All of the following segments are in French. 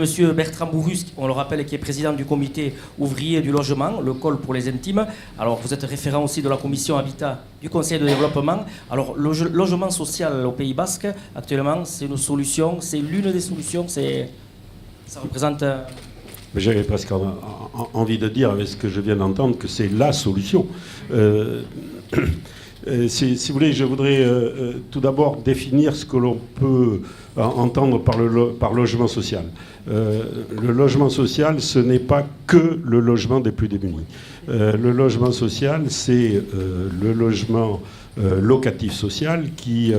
Monsieur Bertrand Bourrus, on le rappelle, qui est président du comité ouvrier du logement, le COL pour les intimes. Alors, vous êtes référent aussi de la commission Habitat du Conseil de développement. Alors, le logement social au Pays Basque, actuellement, c'est une solution, c'est l'une des solutions, ça représente... J'avais presque envie de dire, avec ce que je viens d'entendre, que c'est la solution. Si vous voulez, je voudrais tout d'abord définir ce que l'on peut entendre par logement social. Le logement social, ce n'est pas que le logement des plus démunis. Le logement social, c'est le logement locatif social qui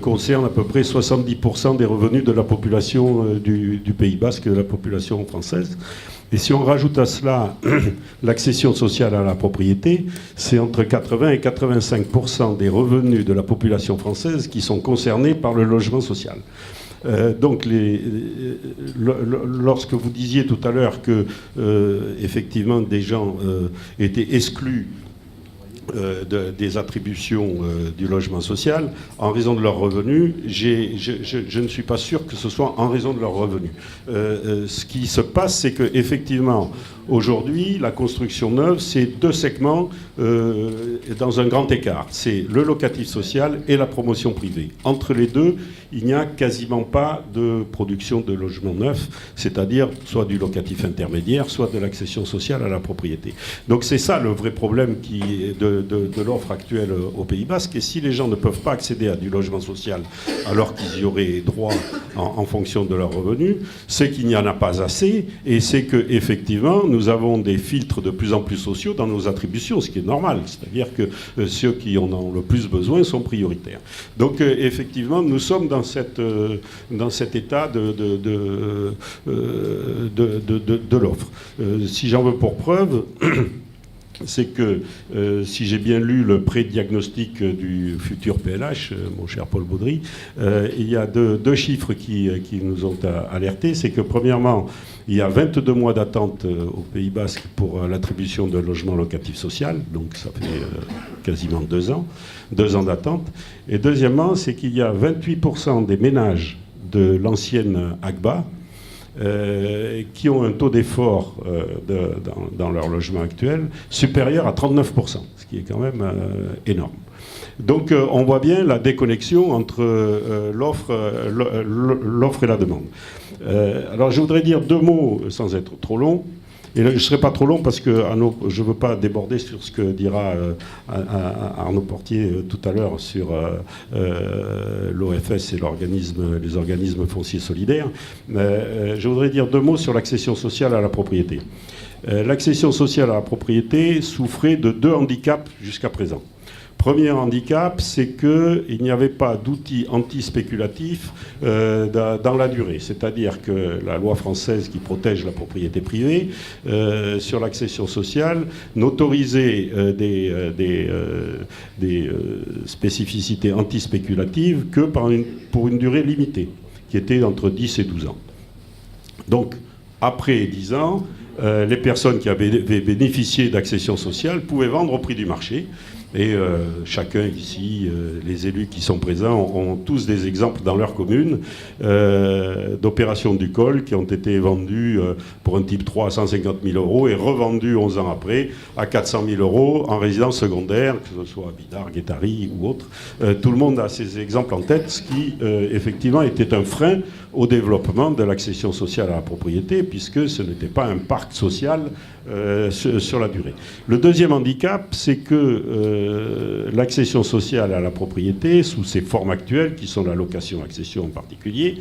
concerne à peu près 70% des revenus de la population du Pays Basque et de la population française. Et si on rajoute à cela l'accession sociale à la propriété, c'est entre 80 et 85% des revenus de la population française qui sont concernés par le logement social. Donc, lorsque vous disiez tout à l'heure que, effectivement, des gens étaient exclus des attributions du logement social en raison de leurs revenus, je ne suis pas sûr que ce soit en raison de leurs revenus. Ce qui se passe, c'est qu'effectivement, aujourd'hui, la construction neuve, c'est deux segments dans un grand écart. C'est le locatif social et la promotion privée. Entre les deux, il n'y a quasiment pas de production de logements neufs, c'est-à-dire soit du locatif intermédiaire, soit de l'accession sociale à la propriété. Donc c'est ça le vrai problème de l'offre actuelle au Pays Basque. Et si les gens ne peuvent pas accéder à du logement social alors qu'ils y auraient droit en fonction de leurs revenus, c'est qu'il n'y en a pas assez, et c'est qu'effectivement, nous avons des filtres de plus en plus sociaux dans nos attributions, ce qui est normal, c'est-à-dire que ceux qui en ont le plus besoin sont prioritaires. Donc effectivement, nous sommes dans cet état de l'offre. Si j'en veux pour preuve, c'est que, si j'ai bien lu le pré-diagnostic du futur PLH, mon cher Paul Baudry, il y a deux chiffres qui nous ont alertés. C'est que, premièrement, il y a 22 mois d'attente au Pays Basque pour l'attribution de logement locatif social, donc ça fait quasiment 2 ans d'attente. Et deuxièmement, c'est qu'il y a 28% des ménages de l'ancienne AGBA qui ont un taux d'effort dans leur logement actuel supérieur à 39%, ce qui est quand même énorme. Donc on voit bien la déconnexion entre l'offre et la demande. Alors je voudrais dire 2 mots, sans être trop long. Et je ne serai pas trop long parce que je ne veux pas déborder sur ce que dira Arnaud Portier tout à l'heure sur l'OFS et les organismes fonciers solidaires. Je voudrais dire 2 mots sur l'accession sociale à la propriété. L'accession sociale à la propriété souffrait de 2 handicaps jusqu'à présent. Premier handicap, c'est qu'il n'y avait pas d'outils anti-spéculatifs dans la durée. C'est-à-dire que la loi française qui protège la propriété privée sur l'accession sociale n'autorisait des spécificités anti-spéculatives que pour une durée limitée, qui était entre 10 et 12 ans. Donc, après 10 ans, les personnes qui avaient bénéficié d'accession sociale pouvaient vendre au prix du marché. Et chacun ici, les élus qui sont présents, ont tous des exemples dans leur commune d'opérations du col qui ont été vendues pour un type 3 à 150 000 € et revendues 11 ans après à 400 000 € en résidence secondaire, que ce soit à Bidart, Guétari ou autre. Tout le monde a ces exemples en tête, ce qui effectivement était un frein au développement de l'accession sociale à la propriété, puisque ce n'était pas un parc social sur la durée. Le deuxième handicap, c'est que l'accession sociale à la propriété, sous ses formes actuelles, qui sont la location-accession en particulier,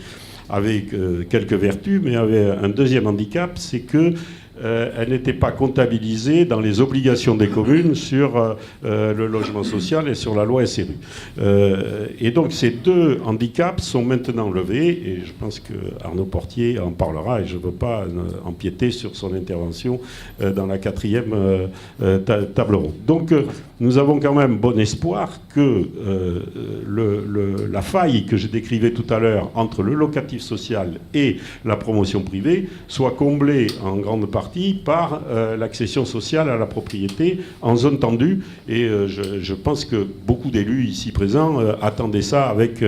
avait quelques vertus, mais avait un deuxième handicap, c'est que elle n'était pas comptabilisée dans les obligations des communes sur le logement social et sur la loi SRU. Et donc ces 2 handicaps sont maintenant levés, et je pense que Arnaud Portier en parlera, et je ne veux pas empiéter sur son intervention dans la 4e table ronde. Donc nous avons quand même bon espoir que la faille que je décrivais tout à l'heure entre le locatif social et la promotion privée soit comblée en grande partie par l'accession sociale à la propriété en zone tendue. Et je pense que beaucoup d'élus ici présents attendaient ça avec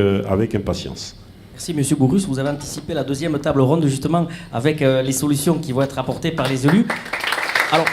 impatience. Merci Monsieur Gourus, vous avez anticipé la deuxième table ronde justement avec les solutions qui vont être apportées par les élus. Alors,